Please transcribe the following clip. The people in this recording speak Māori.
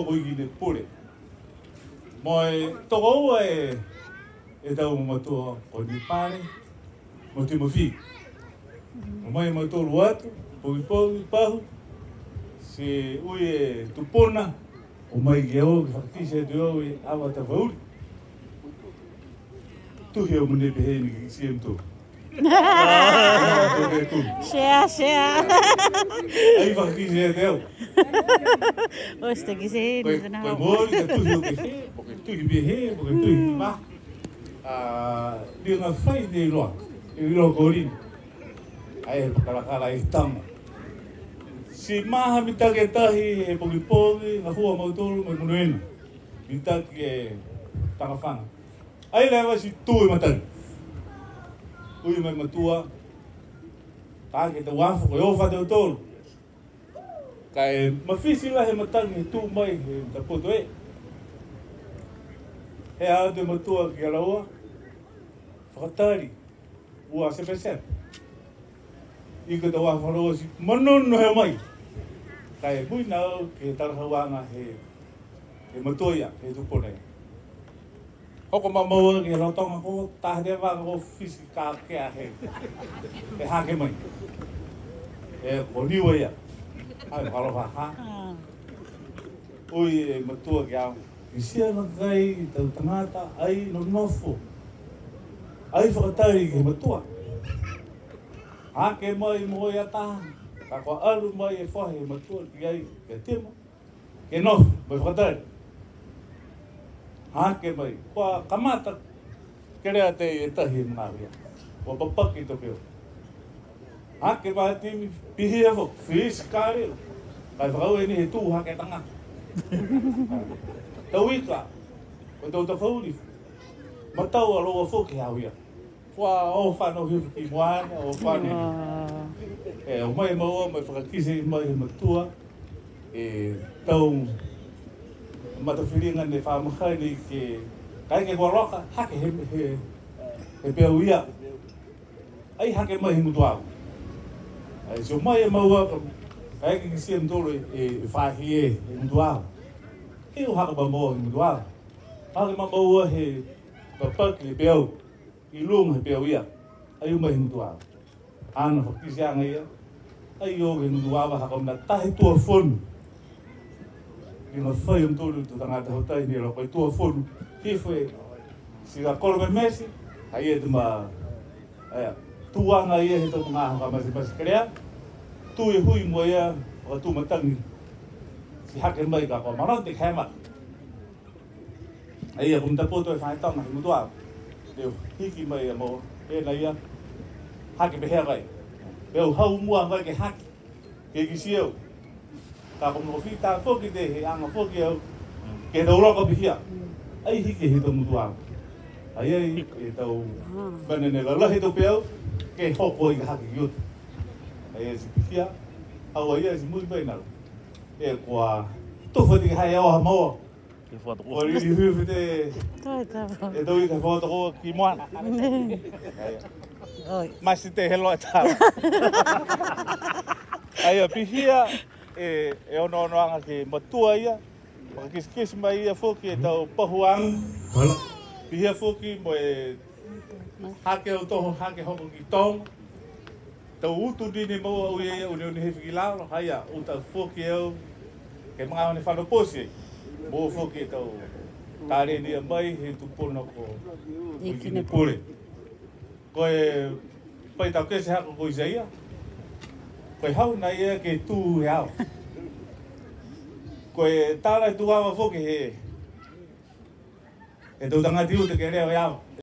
Ko i le pole. Moi toko e tau matua o ni pare mo te mofi. Mai matua luatu, pogi pahu. Se ui e tupona o mai ke o ke whakatise e teo e awa ta whauri. Tuhi o mune pehe ni ki siem tō. Share. Ai whakatise e teo. O ste ki se Koe mori ka tuhi o ke he, po ke tuhi pehe, po ke tuhi ki ma. Lia ngā whai te iloa, e iloa kōrini. Ai e pakarakala e tanga. Si maha mitaki e tahi e pogi, ngā hua mautoro mai munuena. Mitaki e tangawhanga. Ai lewa si tū e matari. Ui mai matua. Tāke te wafu koe ofa te utoro. Ka e mawhisi la he matangi he tū mai he tapoto e. He a te matua ki alaua. Whakatari. Ua sepesepe. Ika te wafaroa si manono he mai. Kai mui nao ke tarahawanga he matoia, he tupone. Hoko mamaua ke rautonga ko, tahadea wanga ko fisi ka kea he hake mai. E koniwa ia. Hai wharoha ha. Ui e matua ke au. I sia na kai, tau tangata, ai no nofo. Ai whakatari ke matua. Hake mai mo ia taha. Ka kua alu mai e whahe e matua ki ai ke temo. Ke nofu, mai whakatari. Hake mai. Kua kamata kerea te e tahi e mga ria. Kua papaki to peo. Hake mai timi pihi e whok. Whisi kāre. Kai whakau e ni he tū hake tanga. Tau ika. Koi tau ta whauri. Matau a roa whoki hau ia. Kua o whanau hiu ki moana, o whanau. O mai maua, mai whakakise mai he matua. E tau matawhiringa ne whamakai ni ke kai ke kua roka, hake he peo ia. Ai hake mai he mutuau. So mai maua, kai ke kisia mtoro e whahi he mutuau. E o haka maua he mutuau. Hake maua he papaki he peo. I lunga he peo ia, ai umai hintua. Ana whakisi anga ia, ai o ke hintua haka mna tahi tua whonu. I ngā whai tolu tu tangata hotai ni roko i tua whonu. Hifwe, si ka kolo me mesi, ai e te ma tuanga ia he tau mga haka masi karea. Tu e hui mua ia, o tu matangi. Si hake mai ka kua marau te kema. Ai e kumta poto e whaetanga he mutua. Leo hiki mai a mo e na ia haki pe hea kai. Leo hau mua mai ke haki. Ke kisiau. Ka kono fita foki te he anga foki au. Ke tau roka pihia. Ai hiki he tau mutua. Ai e tau manene lalahi tau peau. Ke hopo i ka haki ki uta. Ai e si pihia. Au ai e si mui pai naru. E kua tofa te ke hai awa maua. O ri hui te e doi ka foto ko ki moana. Mas te helo e tā. Ai a pihia e ono anga ke matua ia. Maka kis mai ia foki e tau pahuang. Pihia foki mo e hake o toho hake hoko ki tong. Tau utu dini maua ui e uni hefi ki lao. Haia uta foki au ke mga one whanoposi. Mo foki tau tare ni mai he tupona ko ikine pure. Koe pai tau kese hako ko Isaia. Koe hau na ia ke tū he au. Koe tārai tu awa foki he tau tangati ute ke reo e au.